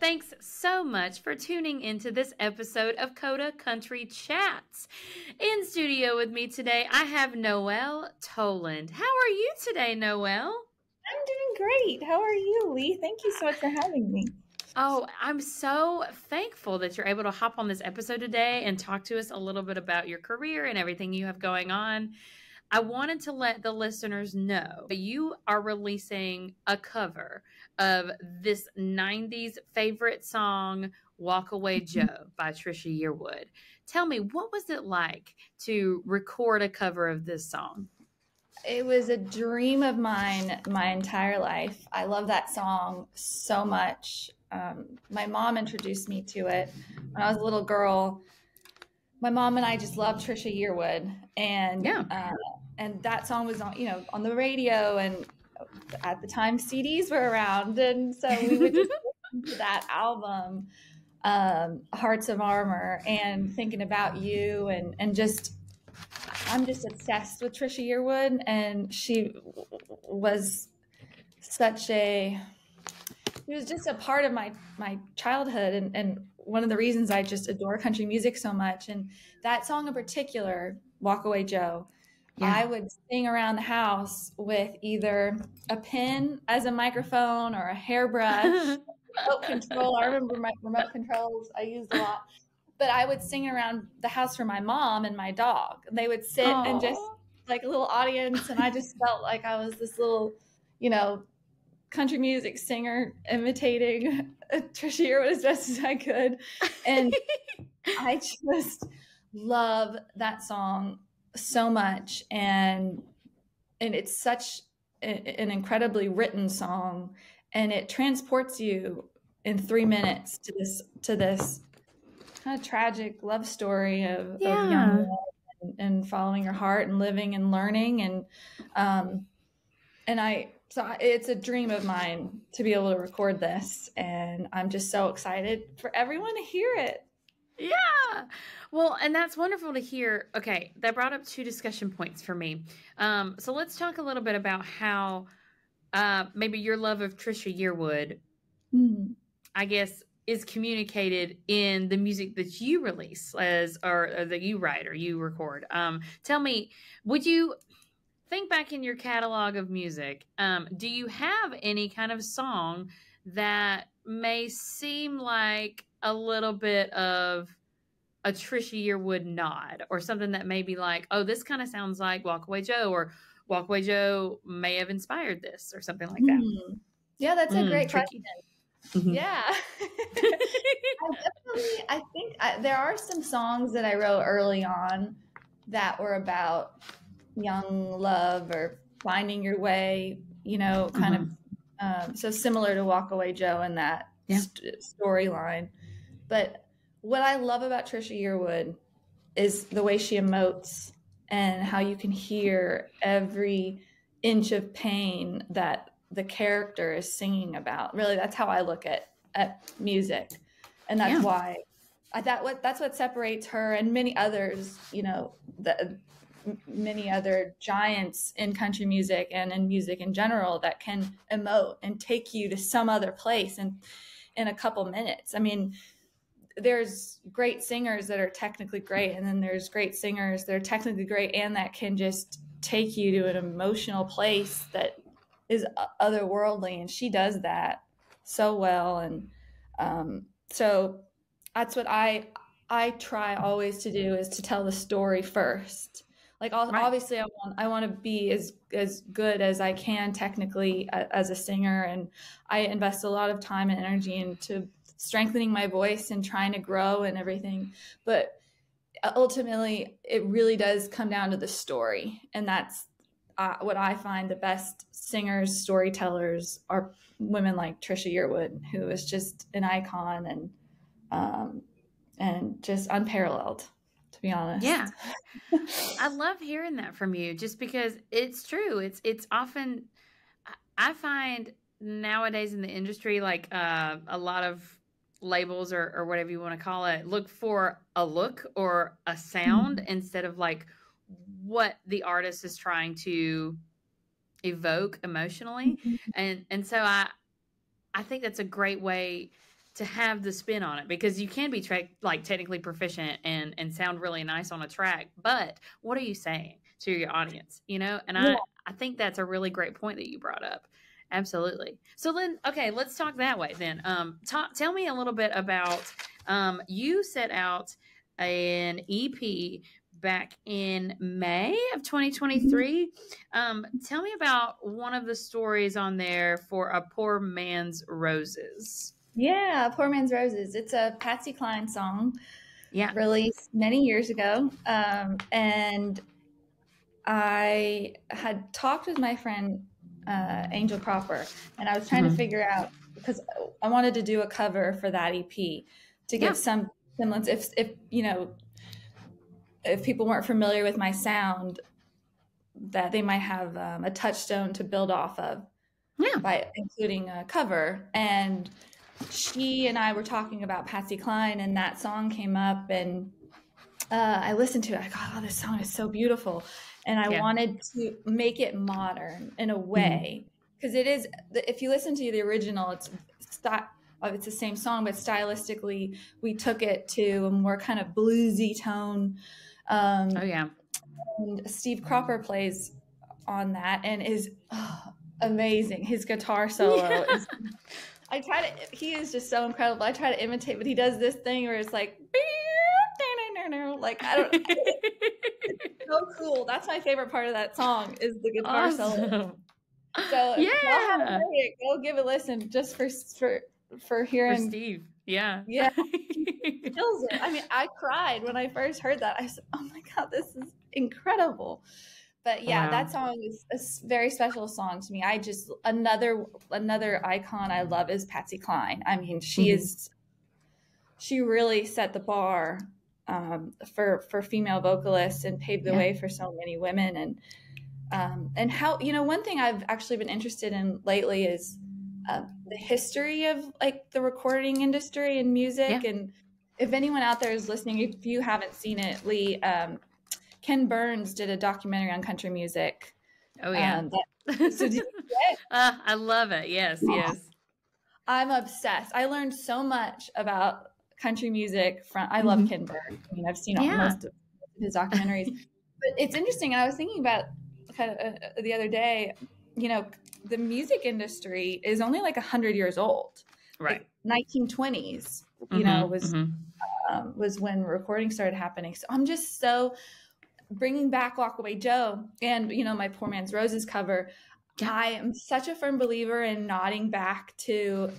thanks so much for tuning into this episode of Coda Country Chats. In studio with me today, I have Noelle Toland. How are you today, Noelle? I'm doing great. How are you, Lee? Thank you so much for having me. Oh, I'm so thankful that you're able to hop on this episode today and talk to us a little bit about your career and everything you have going on. I wanted to let the listeners know that you are releasing a cover of this 90s favorite song, Walkaway Joe by Trisha Yearwood. Tell me, what was it like to record a cover of this song? It was a dream of mine my entire life. I love that song so much. My mom introduced me to it when I was a little girl. My mom and I just loved Trisha Yearwood, and that song was on the radio, and at the time CDs were around, and so we would just listen to that album, Hearts of Armor, and Thinking About You, and just I'm just obsessed with Trisha Yearwood, and she was it was just a part of my childhood, and one of the reasons I just adore country music so much. And that song in particular, Walkaway Joe, I would sing around the house with either a pen as a microphone or a hairbrush, remote control. I remember my remote controls I used a lot. But I would sing around the house for my mom and my dog. They would sit and just like a little audience, and I just felt like I was this little, country music singer imitating Trisha Yearwood as best as I could. And I just love that song so much. And it's such an incredibly written song, and it transports you in 3 minutes to this kind of tragic love story of young love and following your heart and living and learning. So it's a dream of mine to be able to record this, and I'm just so excited for everyone to hear it. Yeah. Well, and that's wonderful to hear. Okay, that brought up 2 discussion points for me. So let's talk a little bit about how maybe your love of Trisha Yearwood, I guess, is communicated in the music that you release or that you write or you record. Tell me, would you think back in your catalog of music? Do you have any kind of song that may seem like a little bit of a Trisha Yearwood nod, or something that may be like, oh, this kind of sounds like Walkaway Joe, or Walkaway Joe may have inspired this, or something like that? Yeah, that's a great question. Yeah. I think there are some songs that I wrote early on that were about young love or finding your way, kind of so similar to Walkaway Joe in that storyline. But what I love about Trisha Yearwood is the way she emotes and how you can hear every inch of pain that the character is singing about. Really, that's how I look at music. And that's why that's what separates her and many others, many other giants in country music and in music in general that can emote and take you to some other place in a couple minutes. I mean, there's great singers that are technically great, and then there's great singers that are technically great and that can just take you to an emotional place that is otherworldly, and she does that so well. And so that's what I try always to do, is to tell the story first. Like, obviously I want to be as good as I can technically as a singer, and I invest a lot of time and energy into strengthening my voice and trying to grow and everything. But ultimately, it really does come down to the story, and that's what I find the best singers, storytellers are women like Trisha Yearwood, who is just an icon and just unparalleled, to be honest. Yeah. I love hearing that from you, just because it's true. It's often, I find nowadays in the industry, like a lot of labels or whatever you want to call it, look for a look or a sound instead of like what the artist is trying to evoke emotionally. And so I think that's a great way to have the spin on it, because you can be like technically proficient and sound really nice on a track, but what are you saying to your audience, you know? And I think that's a really great point that you brought up. Absolutely. So then, okay, let's talk that way then. Tell me a little bit about, you set out an EP back in May of 2023. Tell me about one of the stories on there for A Poor Man's Roses. Yeah, Poor Man's Roses. It's a Patsy Cline song, released many years ago. And I had talked with my friend Angel Cropper, and I was trying to figure out, because I wanted to do a cover for that EP to give some semblance. If you know, if people weren't familiar with my sound, that they might have a touchstone to build off of by including a cover. And she and I were talking about Patsy Cline, and that song came up, and I listened to it. I thought, oh, this song is so beautiful. And I wanted to make it modern in a way, because it is, if you listen to the original, it's the same song, but stylistically, we took it to a more kind of bluesy tone. And Steve Cropper plays on that and is amazing. His guitar solo is, he is just so incredible. I try to imitate, but he does this thing where it's like, I don't it's so cool. That's my favorite part of that song, is the guitar solo. So if y'all haven't heard it, go give it a listen, just for hearing for Steve. He kills it. I mean, I cried when I first heard that. I said, oh my God, this is incredible. But that song is a very special song to me. I just, another icon I love is Patsy Cline. I mean, she really set the bar for female vocalists and paved the way for so many women. And how, you know, one thing I've actually been interested in lately is the history of like the recording industry and music. And if anyone out there is listening, if you haven't seen it, Lee, Ken Burns did a documentary on country music. So did you I love it. Yes. I'm obsessed. I learned so much about country music I love Ken Burns. I mean, I've seen most of his documentaries. But it's interesting. I was thinking about kind of the other day, you know, the music industry is only like 100 years old. Right. Like 1920s, you know, was when recording started happening. So I'm just so bringing back Walkaway Joe and, you know, my Poor Man's Roses cover. I am such a firm believer in nodding back to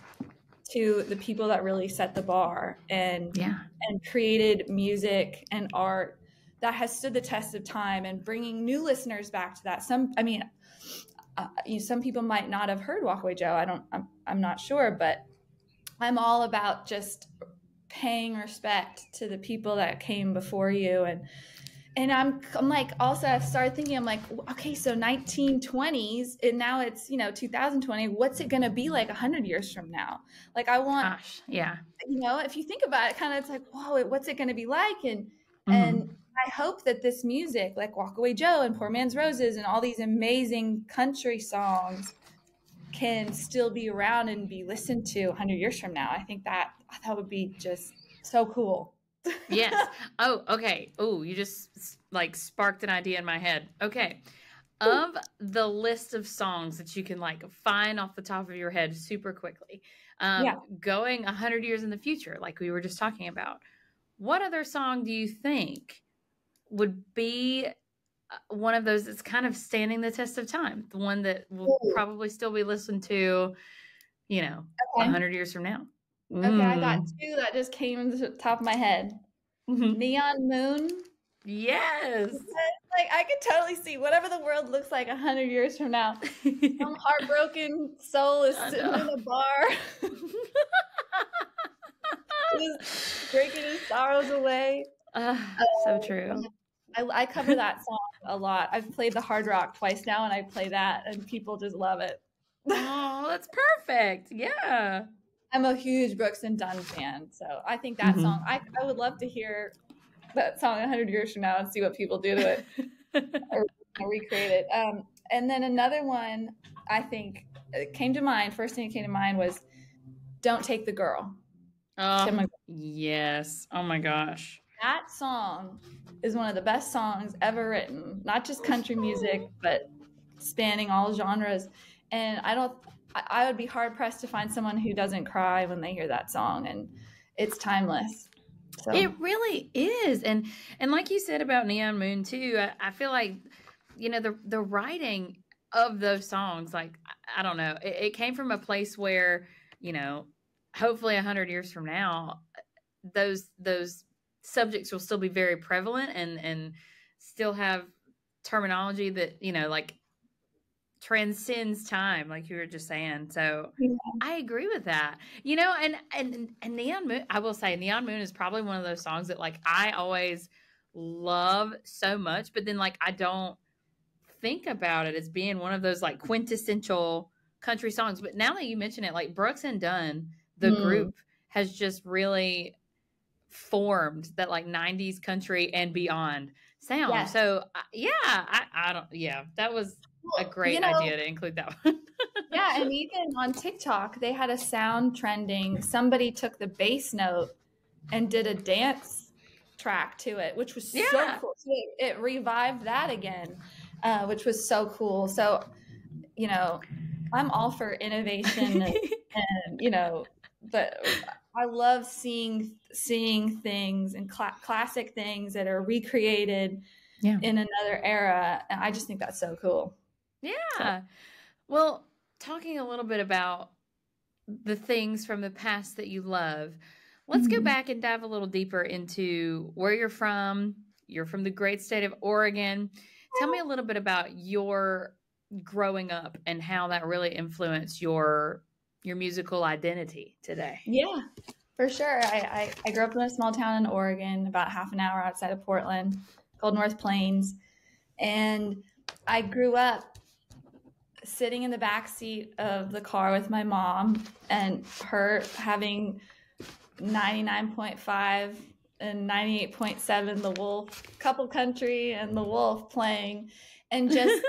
the people that really set the bar and created music and art that has stood the test of time, and bringing new listeners back to that. Some people might not have heard Walkaway Joe. I'm not sure, but I'm all about just paying respect to the people that came before you. And I'm like, also I've started thinking, I'm like, okay, so 1920s, and now it's, you know, 2020. What's it going to be like 100 years from now? Like I want, you know, if you think about it, kind of, it's like, whoa, what's it going to be like? And I hope that this music, like Walkaway Joe and Poor Man's Roses and all these amazing country songs, can still be around and be listened to 100 years from now. I think that would be just so cool. Yes. Oh, okay. Oh, you just like sparked an idea in my head. Okay. Of the list of songs that you can like find off the top of your head super quickly, going 100 years in the future, like we were just talking about, what other song do you think would be one of those that's kind of standing the test of time? The one that will probably still be listened to, you know, 100 years from now. Okay, I got two that just came to the top of my head. Neon Moon. Yes. Like I could totally see whatever the world looks like 100 years from now. Some heartbroken soul is sitting in a bar, just breaking his sorrows away. So true. I cover that song a lot. I've played the hard rock twice now, and I play that, and people just love it. Oh, that's perfect. Yeah. I'm a huge Brooks and Dunn fan, so I think that song, I would love to hear that song 100 years from now and see what people do to it or recreate it. And then another one I think came to mind, first thing that came to mind was Don't Take the Girl. Oh, yes. Oh my gosh. That song is one of the best songs ever written, not just country music, but spanning all genres. And I would be hard pressed to find someone who doesn't cry when they hear that song, and it's timeless. So It really is. And like you said about Neon Moon too, I feel like, you know, the writing of those songs, like, I don't know, it came from a place where, you know, hopefully 100 years from now, those subjects will still be very prevalent and still have terminology that, you know, like transcends time, like you were just saying. So yeah. I agree with that. You know, and Neon Moon, I will say Neon Moon is probably one of those songs that like I always love so much, but then like I don't think about it as being one of those like quintessential country songs. But now that you mention it, like Brooks and Dunn, the group has just really formed that like 90s country and beyond sound. Yes. So yeah, I don't, yeah, that was a great idea to include that one. Yeah, and even on TikTok, they had a sound trending. Somebody took the bass note and did a dance track to it, which was so cool. So it revived that again, which was so cool. So, you know, I'm all for innovation and you know, but I love seeing things and classic things that are recreated in another era. And I just think that's so cool. Yeah. So. Well, talking a little bit about the things from the past that you love, let's go back and dive a little deeper into where you're from. You're from the great state of Oregon. Tell me a little bit about your growing up and how that really influenced your musical identity today. Yeah, for sure. I grew up in a small town in Oregon, about half an hour outside of Portland, called North Plains. And I grew up sitting in the back seat of the car with my mom and her having 99.5 and 98.7 The Wolf, Couple Country and The Wolf playing, and just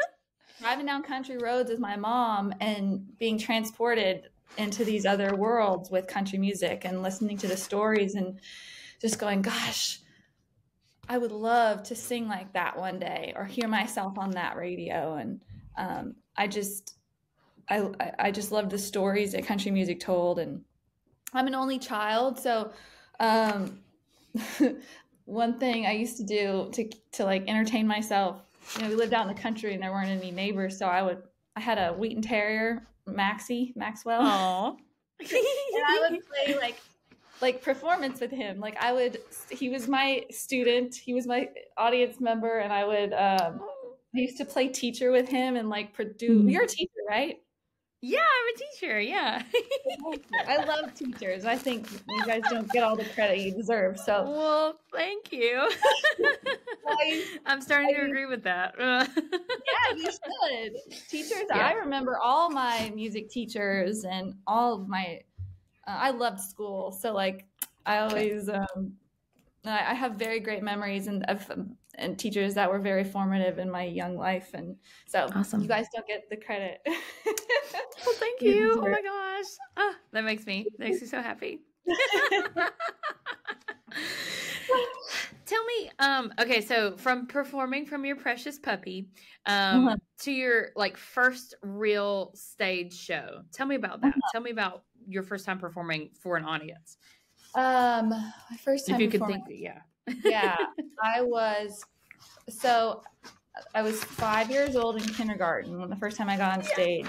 driving down country roads with my mom and being transported into these other worlds with country music and listening to the stories and just going, gosh, I would love to sing like that one day or hear myself on that radio. And I just love the stories that country music told. And I'm an only child, so one thing I used to do to like entertain myself, you know, we lived out in the country and there weren't any neighbors, so I had a Wheaton Terrier, Maxwell. Aww. And I would play like performance with him. Like he was my student, he was my audience member, and I used to play teacher with him and like produce. You're a teacher, right? Yeah, I'm a teacher. Yeah. I love teachers. I think you guys don't get all the credit you deserve. So, well, thank you. I'm starting to agree with that. Yeah, you should. Teachers, yeah. I remember all my music teachers and all of my, I loved school. So like, I always, I have very great memories and teachers that were very formative in my young life. And so awesome. You guys don't get the credit. Well, thank you. Oh my gosh. Oh, that makes me so happy. Tell me, okay, so from performing from your precious puppy, to your like first real stage show. Tell me about that. Tell me about your first time performing for an audience. My first time, if you could think, yeah. Yeah, I was 5 years old in kindergarten when the first time I got on stage,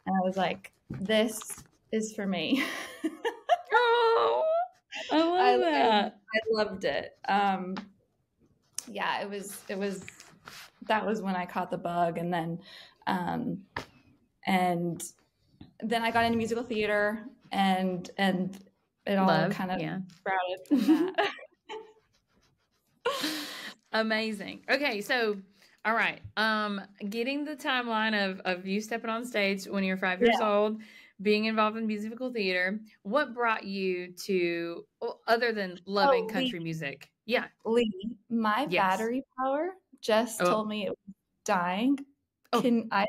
and I was like, "This is for me." Oh, I love that. I loved it. Yeah, it was. That was when I caught the bug, and then I got into musical theater, and it all kind of sprouted from that. Amazing. Okay, so all right. Getting the timeline of you stepping on stage when you're 5 years old, being involved in musical theater. What brought you to, other than loving country music? Yeah. Lee, my battery power just told me it was dying. Can I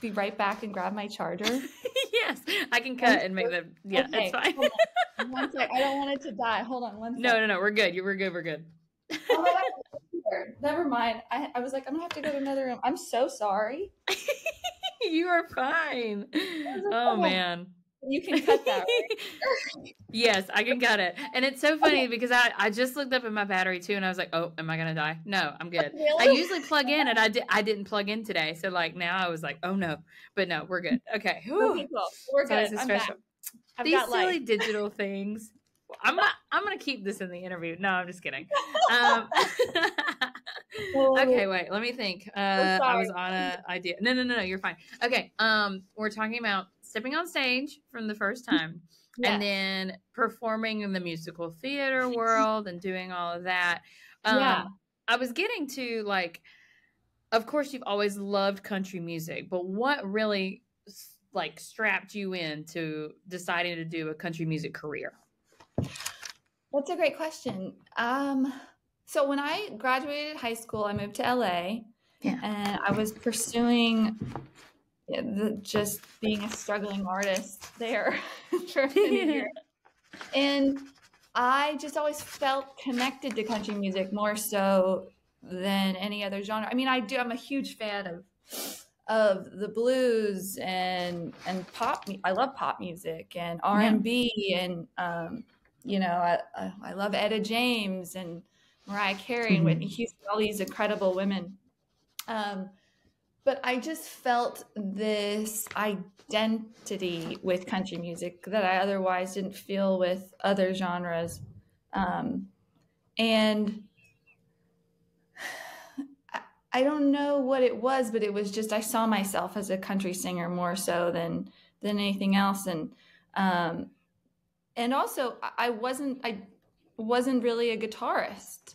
be right back and grab my charger? Yes, I can cut and make them. Yeah, Okay, it's fine. hold on. One sec. I don't want it to die. Hold on one second. No, we're good. We're good. We're good. Oh my God. Never mind. I was like, I'm gonna have to go to another room. I'm so sorry. You are fine. Oh man. You can cut that, right? Yes, I can cut it. And it's so funny because I just looked up at my battery too, and I was like, oh, am I gonna die? No, I'm good. Really? I usually plug in, and I didn't plug in today, so like now I was like, oh no, but no, we're good. Okay, Okay, cool. We're good. So I'm back. I've These got silly life. digital things. I'm gonna keep this in the interview. No, I'm just kidding. Okay, wait. Let me think. I was on an idea. No, you're fine. Okay. We're talking about stepping on stage from the first time, and then performing in the musical theater world and doing all of that. I was getting to like, of course, you've always loved country music, but what really like strapped you into deciding to do a country music career? That's a great question. So when I graduated high school, I moved to LA, and I was pursuing just being a struggling artist there for many years. And I just always felt connected to country music more so than any other genre. I mean, I'm a huge fan of the blues and pop. I love pop music and R&B and I love Etta James and Mariah Carey and Whitney Houston, all these incredible women. But I just felt this identity with country music that I otherwise didn't feel with other genres. And I don't know what it was, but it was just, I saw myself as a country singer more so than anything else. And also I wasn't really a guitarist.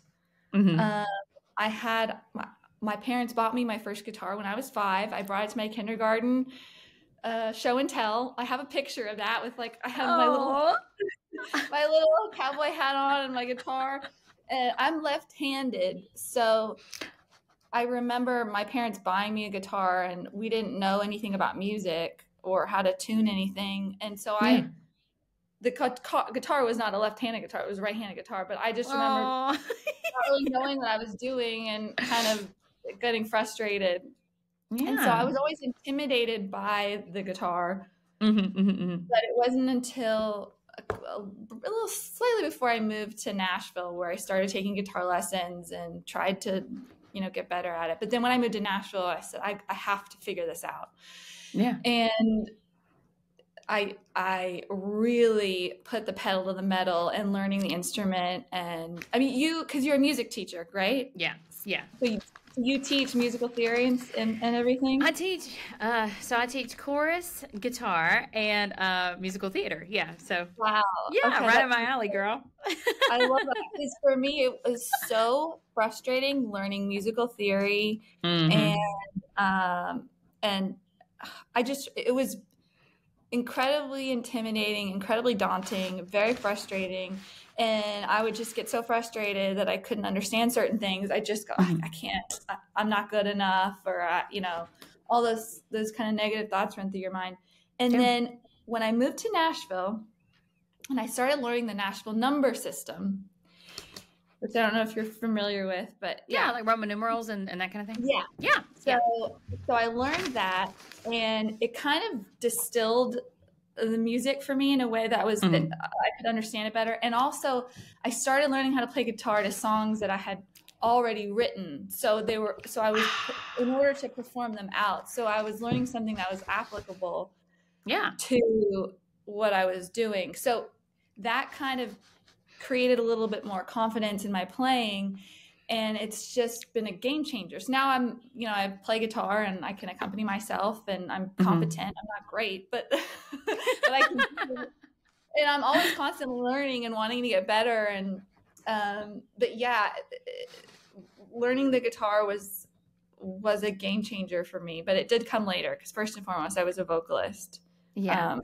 I had my parents bought me my first guitar when I was 5. I brought it to my kindergarten show and tell. I have a picture of that with like, I have my little cowboy hat on and my guitar, and I'm left-handed. So I remember my parents buying me a guitar, and we didn't know anything about music or how to tune anything. And so the guitar was not a left-handed guitar, it was a right-handed guitar, but I just remember not really knowing what I was doing and kind of getting frustrated. And so I was always intimidated by the guitar. But it wasn't until a little slightly before I moved to Nashville where I started taking guitar lessons and tried to, get better at it. But then when I moved to Nashville, I said, I have to figure this out. Yeah. And I really put the pedal to the metal and learning the instrument. And I mean, because you're a music teacher, right? Yeah. So you teach musical theory and everything? I teach, so I teach chorus, guitar, and musical theater. Yeah. So wow. Yeah, okay, right in my alley, girl. I love that, because for me it was so frustrating learning musical theory, and it was incredibly intimidating, incredibly daunting, very frustrating. And I would just get so frustrated that I couldn't understand certain things. I just go, I can't, I'm not good enough, or, all those kind of negative thoughts run through your mind. And then when I moved to Nashville and I started learning the Nashville number system, which I don't know if you're familiar with, but like Roman numerals and that kind of thing. So I learned that, and it kind of distilled the music for me in a way that was that I could understand it better. And also I started learning how to play guitar to songs that I had already written. So I was, in order to perform them out, so I was learning something that was applicable to what I was doing. So that kind of created a little bit more confidence in my playing, and it's just been a game changer. So now I play guitar and I can accompany myself, and I'm competent. I'm not great, but I can, and I'm always constantly learning and wanting to get better. And but learning the guitar was a game changer for me, but it did come later, because first and foremost I was a vocalist.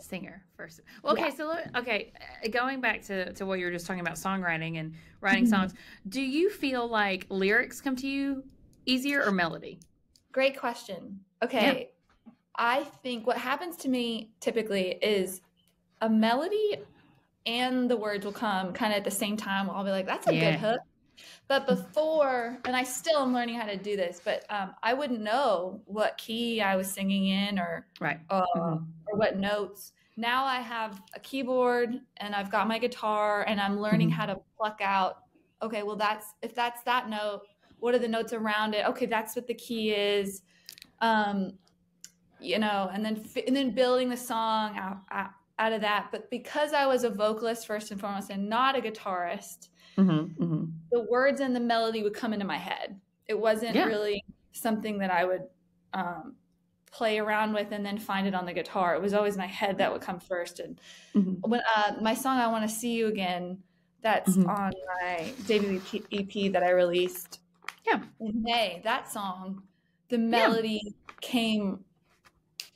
Singer first. Well, okay, so going back to what you were just talking about, songwriting and writing songs, do you feel like lyrics come to you easier or melody? Great question. Okay. I think what happens to me typically is a melody and the words will come kind of at the same time. I'll be like, that's a good hook. But before, and I still am learning how to do this, but I wouldn't know what key I was singing in or what notes. Now I have a keyboard and I've got my guitar and I'm learning how to pluck out, okay, well, if that's that note, what are the notes around it? Okay, that's what the key is. You know, and then building the song out of that. But because I was a vocalist first and foremost and not a guitarist, the words and the melody would come into my head. It wasn't really something that I would play around with and then find it on the guitar. It was always my head that would come first. And when my song "I Want to See You Again," that's on my debut EP that I released in May. That song, the melody came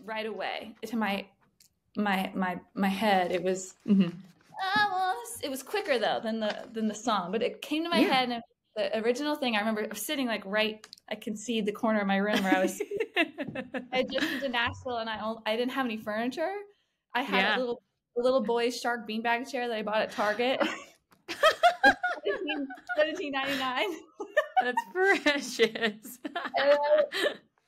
right away to my head. It was it was quicker though than the song, but it came to my head. And the original thing, I remember sitting like I can see the corner of my room where I was sitting. I just moved to Nashville and I didn't have any furniture. I had a little boy's shark beanbag chair that I bought at Target. $17.99. That's precious.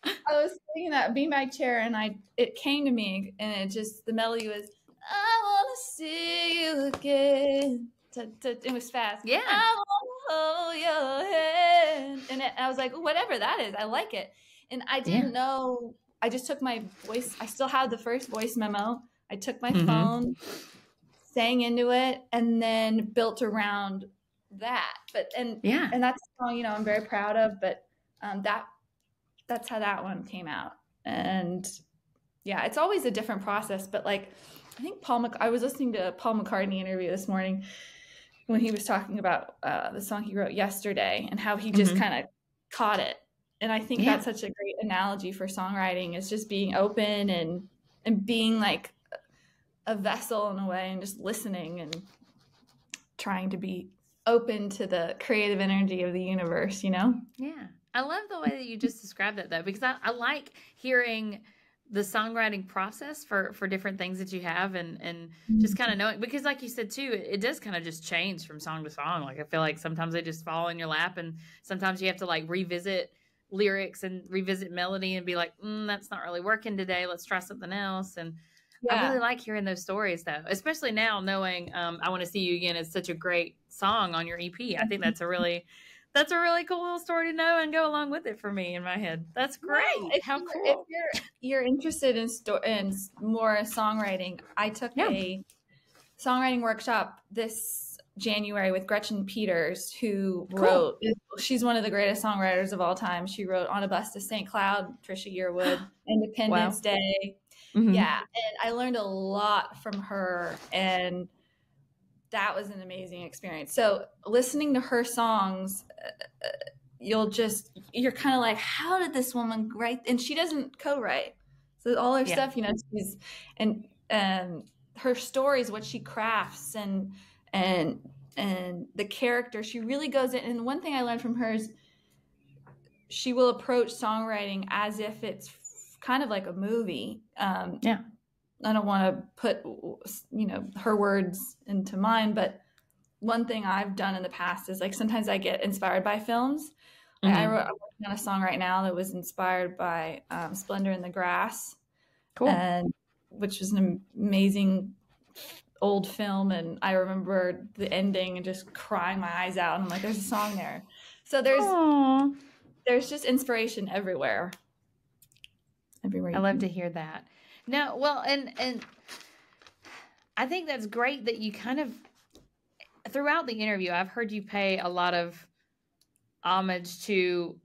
I was sitting in that beanbag chair and it came to me and the melody was, I want to see you again. It was fast. Yeah. I want to hold your hand. And I was like, whatever that is, I like it. And I didn't know, I just took my voice. I still had the first voice memo. I took my phone, sang into it, and then built around that. And that's a song, you know, I'm very proud of, but that's how that one came out. And yeah, it's always a different process, but like, I think I was listening to a Paul McCartney interview this morning when he was talking about the song he wrote Yesterday and how he just kind of caught it. And I think that's such a great analogy for songwriting, is just being open and being like a vessel in a way and just listening and trying to be open to the creative energy of the universe, you know? Yeah. I love the way that you just described that though, because I like hearing the songwriting process for different things that you have and just kind of knowing, because like you said too, it does kind of just change from song to song. Like I feel like sometimes they just fall in your lap and sometimes you have to like revisit lyrics and revisit melody and be like, that's not really working today. Let's try something else. And I really like hearing those stories though, especially now knowing I Want to See You Again is such a great song on your EP. I think that's a really cool little story to know and go along with it for me in my head. That's great. How cool. If you're interested in more songwriting, I took a songwriting workshop this January with Gretchen Peters, who wrote, she's one of the greatest songwriters of all time. She wrote On a Bus to St. Cloud, Trisha Yearwood, Independence Day. Yeah. And I learned a lot from her, and that was an amazing experience. So listening to her songs, you're kind of like, how did this woman write? And she doesn't co-write. So all her stuff, you know, and her stories, what she crafts and the character, she really goes in. And one thing I learned from her is she will approach songwriting as if it's kind of like a movie. I don't want to put, you know, her words into mine, but one thing I've done in the past is like, sometimes I get inspired by films. I'm working on a song right now that was inspired by Splendor in the Grass. Cool. And which was an amazing old film. And I remember the ending and just crying my eyes out. And I'm like, there's a song there. So there's just inspiration everywhere. I love to hear that. No, well, and I think that's great that you kind of, throughout the interview, I've heard you pay a lot of homage to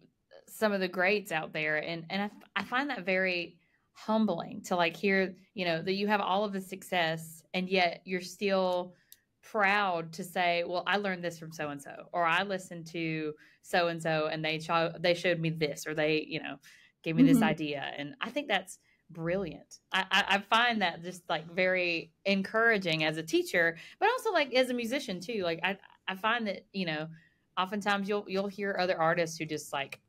some of the greats out there. And I find that very humbling to like hear, you know, that you have all of the success and yet you're still proud to say, well, I learned this from so-and-so, or I listened to so-and-so and they showed me this, or they, you know, gave me this idea. And I think that's brilliant. I find that just like very encouraging as a teacher, but also like as a musician too. Like I find that, you know, oftentimes you'll hear other artists who just like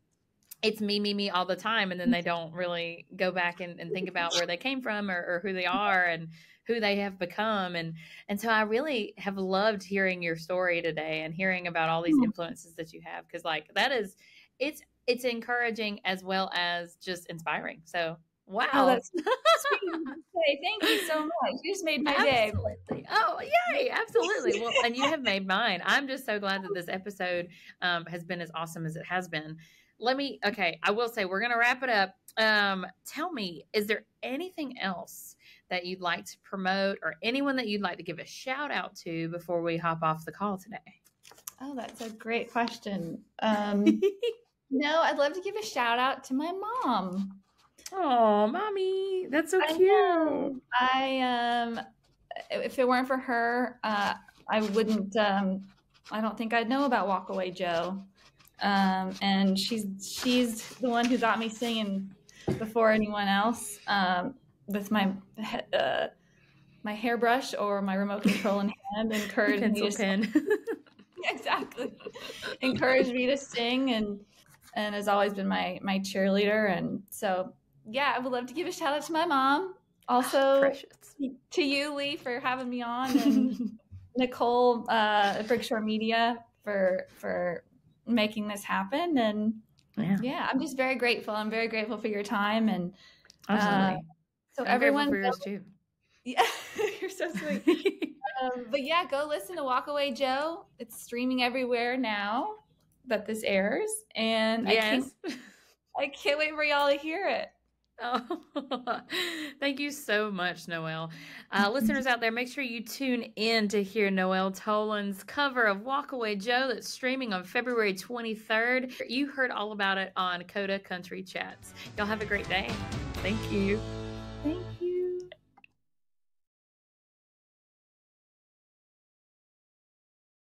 it's me all the time. And then they don't really go back and think about where they came from or who they are and who they have become. And so I really have loved hearing your story today and hearing about all these influences that you have. Cause like that is, it's encouraging as well as just inspiring. So, wow. Oh, that's sweet of you to say. Thank you so much. You just made my day. Oh, yay. Absolutely. Well, and you have made mine. I'm just so glad that this episode has been as awesome as it has been. Okay, I will say we're going to wrap it up. Tell me, is there anything else that you'd like to promote or anyone that you'd like to give a shout out to before we hop off the call today? Oh, that's a great question. No, I'd love to give a shout out to my mom. Oh, mommy, that's so cute. If it weren't for her, I wouldn't, I don't think I'd know about Walkaway Joe. And she's the one who got me singing before anyone else, with my hairbrush or my remote control in hand, encouraged me to pen. Exactly. Encouraged me to sing and has always been my cheerleader. And so, yeah, I would love to give a shout out to my mom. Also to you, Lee, for having me on, and Nicole at Brickshore Media for making this happen. And yeah, I'm just very grateful. I'm very grateful for your time. And so I'm everyone, for yours too. Yeah, you're so sweet. But yeah, go listen to Walkaway Joe. It's streaming everywhere now that this airs, and yes. I can't wait for y'all to hear it. Oh, thank you so much, Noelle. Listeners out there, make sure you tune in to hear Noelle Toland's cover of Walkaway Joe that's streaming on February 23rd. You heard all about it on Coda Country Chats. Y'all have a great day. Thank you.